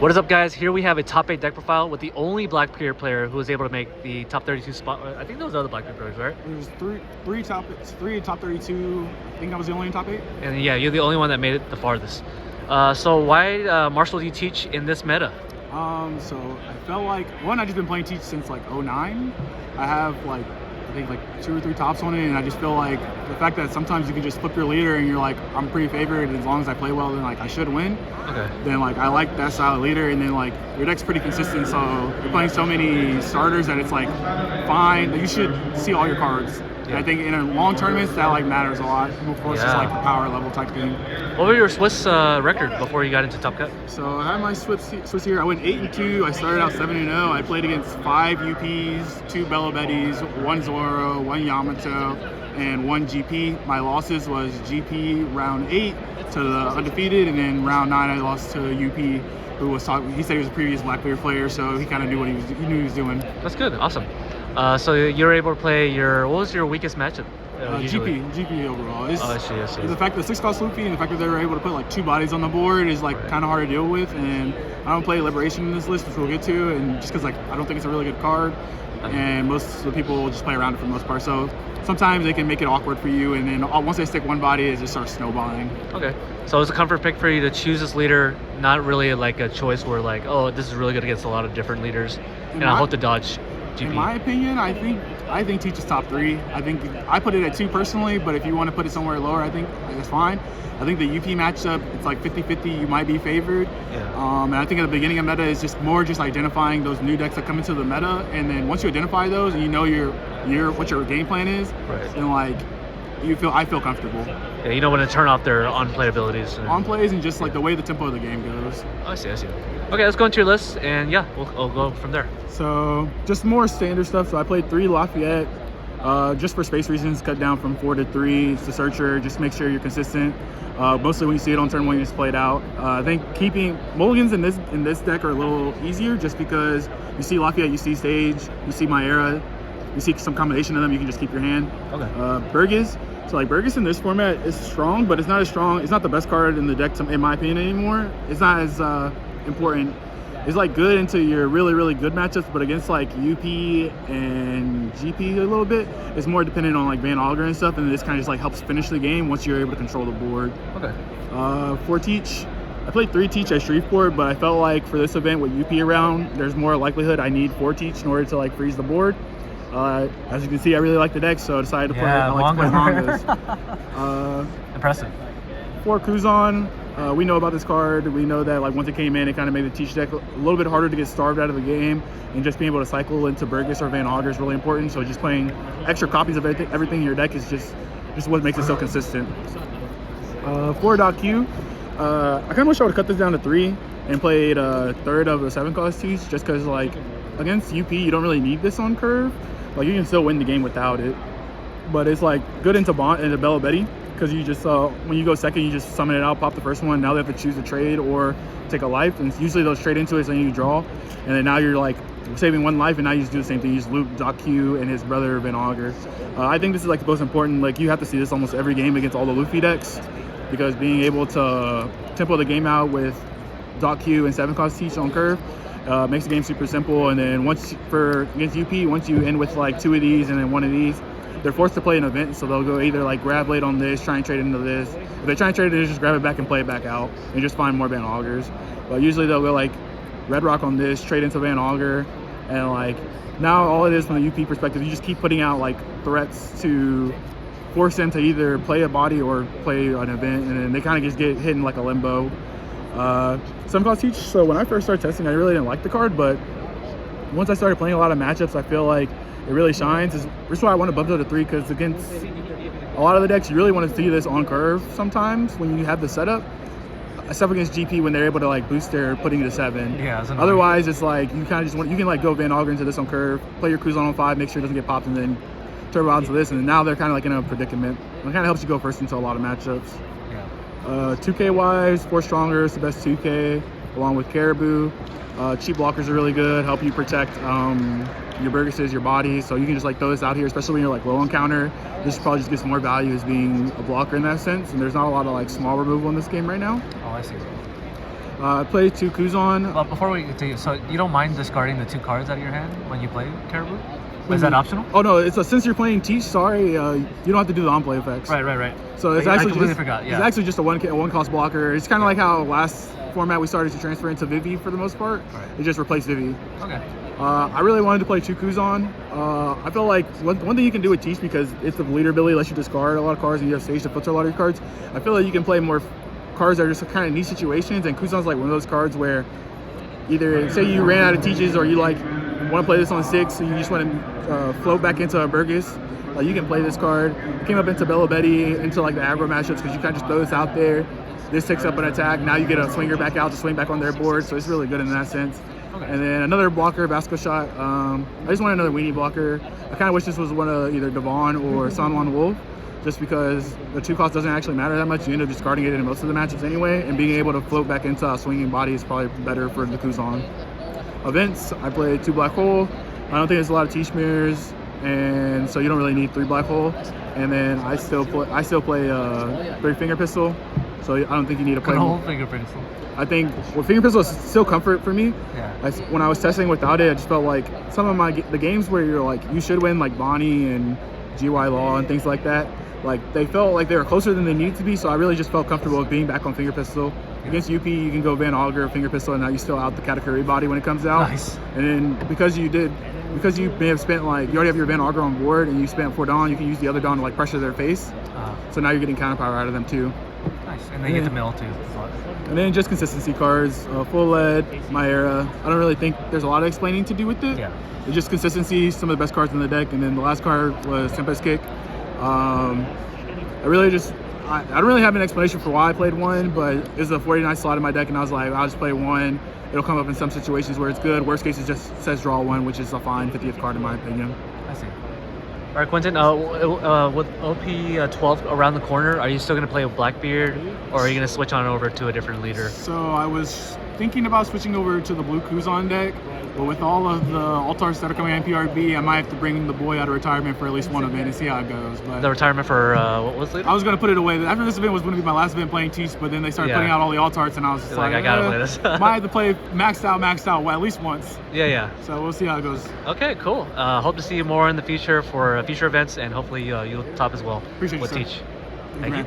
What is up, guys? Here we have a top 8 deck profile with the only Blackbeard player who was able to make the top 32 spot. I think those other Blackbeard players, right? There's three top 32. I think I was the only in top 8. And yeah, you're the only one that made it the farthest. So why, Marshall, do you teach in this meta? So I felt like, one, I've just been playing Teach since like 09. I have like, I think like 2 or 3 tops on it, and I just feel like the fact that sometimes you can just flip your leader and you're like, I'm pretty favored, as long as I play well, then like I should win. Okay. Then like I like that style of leader, and then like your deck's pretty consistent, so you're playing so many starters that it's like fine. You should see all your cards. Yeah. I think in a long tournaments that like matters a lot. Of course, it's like a power level type thing. What was your Swiss record before you got into Top Cut? So I had my Swiss here. I went 8-2. I started out 7-0. I played against 5 UPs, 2 Bello Bettys, 1 Zoro, 1 Yamato, and 1 GP. My losses was GP round 8 to the undefeated, and then round 9 I lost to UP, who was talking. He said he was a previous Blackbeard player, so he kind of knew what he knew what he was doing. That's good. Awesome. So you're able to play what was your weakest matchup? GP overall. I see. The fact that 6-cost Luffy and the fact that they were able to put like 2 bodies on the board is like kind of hard to deal with, and I don't play Liberation in this list, which we'll get to, and just because like I don't think it's a really good card, and most of the people just play around it for the most part. So sometimes they can make it awkward for you, and then once they stick 1 body, it just starts snowballing. Okay. So it's a comfort pick for you to choose this leader, not really like a choice where like, oh, this is really good against a lot of different leaders, and I hope to dodge GP. In my opinion, I think Teach is top 3. I think I put it at 2 personally, but if you want to put it somewhere lower, I think that's fine. I think the UP matchup, it's like 50-50. You might be favored. Yeah. And I think at the beginning of meta is just more just identifying those new decks that come into the meta, and then once you identify those and you know what your game plan is, then like I feel comfortable. Yeah, you know when to turn off their on-play abilities. On plays and just like the way the tempo of the game goes. I see. Okay, let's go into your list, and yeah, we'll go from there. So just more standard stuff. So I played 3 Lafayette, just for space reasons, cut down from 4 to 3. It's the searcher, just make sure you're consistent. Mostly when you see it on turn 1, you just play it out. I think keeping mulligans in this deck are a little easier, just because you see Lafayette, you see Stage, you see My Era, you see some combination of them, you can just keep your hand. Okay. Burgess. So like Burgess in this format is strong, but it's not as strong. It's not the best card in the deck, in my opinion, anymore. It's not as important. It's like good into your really good matchups, but against like UP and GP a little bit, it's more dependent on like Van Auger and stuff, and this kind of just like helps finish the game once you're able to control the board. Okay. For Teach, I played 3 Teach at Shreveport, but I felt like for this event with UP around, there's more likelihood I need 4 Teach in order to like freeze the board. As you can see, I really like the deck, so I decided to play. I like to play Mongas. Impressive. 4 Kuzan. We know about this card. We know that like once it came in, it kind of made the Teach deck a little bit harder to get starved out of the game, and just being able to cycle into Burgess or Van Auger is really important. So just playing extra copies of everything in your deck is just what makes it so consistent. 4 Q. I kind of wish I would have cut this down to 3 and played a third of the 7-cost Teach, just because like against UP you don't really need this on curve. Like you can still win the game without it, but it's like good into Bello Betty, because you just when you go second, you just summon it out, pop the first one. Now they have to choose a trade or take a life, and usually they'll trade into it, so you draw, and then now you're like saving 1 life, and now you just do the same thing. You just loop Q and his brother Van Auger. I think this is like the most important. Like you have to see this almost every game against all the Luffy decks, because being able to tempo the game out with Q and 7-cost Teach on curve makes the game super simple. And then against UP, once you end with like 2 of these and then 1 of these, they're forced to play an event, so they'll go either like grab late on this, try and trade into this. If they try and trade into this, just grab it back and play it back out, and just find more Van Augers. But usually they'll go like Red Rock on this, trade into Van Auger, and like now all it is from the UP perspective, you just keep putting out like threats to force them to either play a body or play an event, and then they kind of just get hit in like a limbo. Some cost Teach. So when I first started testing, I really didn't like the card, but once I started playing a lot of matchups, I feel like it really shines. That's why I want to bump it to 3, because against a lot of the decks, you really want to see this on curve sometimes when you have the setup. Except against GP when they're able to like boost their putting it to 7. Yeah. Otherwise, it's like you kind of just you can like go Van Auger into this on curve, play your Kuzan on 5, make sure it doesn't get popped, and then turbo out into this, and now they're kind of like in a predicament. It kind of helps you go first into a lot of matchups. 2K wise, 4 Stronger is the best 2K, along with Caribou. Cheap blockers are really good, help you protect your Burgesses, your body, so you can just like throw this out here, especially when you're like low on counter. This probably just gets more value as being a blocker in that sense, and there's not a lot of like small removal in this game right now. Oh, I see. I play 2 Kuzan. Well, before we continue, so you don't mind discarding the 2 cards out of your hand when you play Caribou? When Is that you- optional? Oh no, it's since you're playing Teach, sorry, you don't have to do the on-play effects. Right. So it's I actually completely just forgot. Yeah. it's actually just a one cost blocker. It's kind of like how last format we started to transfer into Vivi for the most part. Right. It just replaced Vivi. Okay. I really wanted to play 2 Kuzan. I feel like one thing you can do with Teach, because it's the leader ability lets you discard a lot of cards and you have stage to filter a lot of your cards. I feel like you can play more cards that are just kind of neat situations, and Kuzan's like one of those cards where either say you ran out of Teaches or you like want to play this on 6, so you just want to float back into a Burgess. Like you can play this card. It came up into Bella Betty, into like the aggro matchups, because you kind of just throw this out there. This takes up an attack. Now you get a swinger back out to swing back on their board, so it's really good in that sense. Okay. And then another blocker, Basco Shot. I just want another weenie blocker. I kind of wish this was one of either Devon or Sanwan Wolf, just because the 2 cost doesn't actually matter that much. You end up discarding it in most of the matchups anyway, and being able to float back into a swinging body is probably better for the Kuzan. Events, I played 2 Black Hole. I don't think there's a lot of Teach mirrors, and so you don't really need 3 Black Hole. And then I still play 3 Finger Pistol, so I don't think you need to play Good more. old finger pistol. I think Finger Pistol is still comfort for me. Yeah. When I was testing without it, I just felt like some of the games where you're like, you should win, like Bonnie and GY Law and things like that, like they felt like they were closer than they needed to be, so I really just felt comfortable with being back on Finger Pistol. Against UP, you can go Van Auger, Finger Pistol, and now you still out the Katakuri body when it comes out. Nice. And then because you may have spent like, you already have your Van Auger on board and you spent 4 Dawn, you can use the other Dawn to like pressure their face. So now you're getting counter power out of them too. Nice. And then you get the mill too. And then just consistency cards, Full Lead, Myera. I don't really think there's a lot of explaining to do with it. Yeah. It's just consistency, some of the best cards in the deck, and then the last card was Tempest Kick. I don't really have an explanation for why I played 1, but it's a 49 slot in my deck, and I was like, I'll just play 1. It'll come up in some situations where it's good. Worst case, it just says draw 1, which is a fine 50th card in my opinion. I see. All right, Quentin, with OP-12 around the corner, are you still going to play with Blackbeard, or are you going to switch on over to a different leader? So I was thinking about switching over to the blue Kuzan deck, but with all of the altars that are coming in PRB, I might have to bring the boy out of retirement for at least one event and see how it goes. But The retirement for what was it? I was going to put it away. After this event was going to be my last event playing Teach, but then they started putting out all the altars, and I was just Like, I gotta play this. might have to play maxed out well, at least once. Yeah. So we'll see how it goes. Okay, cool. Hope to see you more in the future for future events, and hopefully you'll top as well Appreciate you, with sir. Teach. Thank you.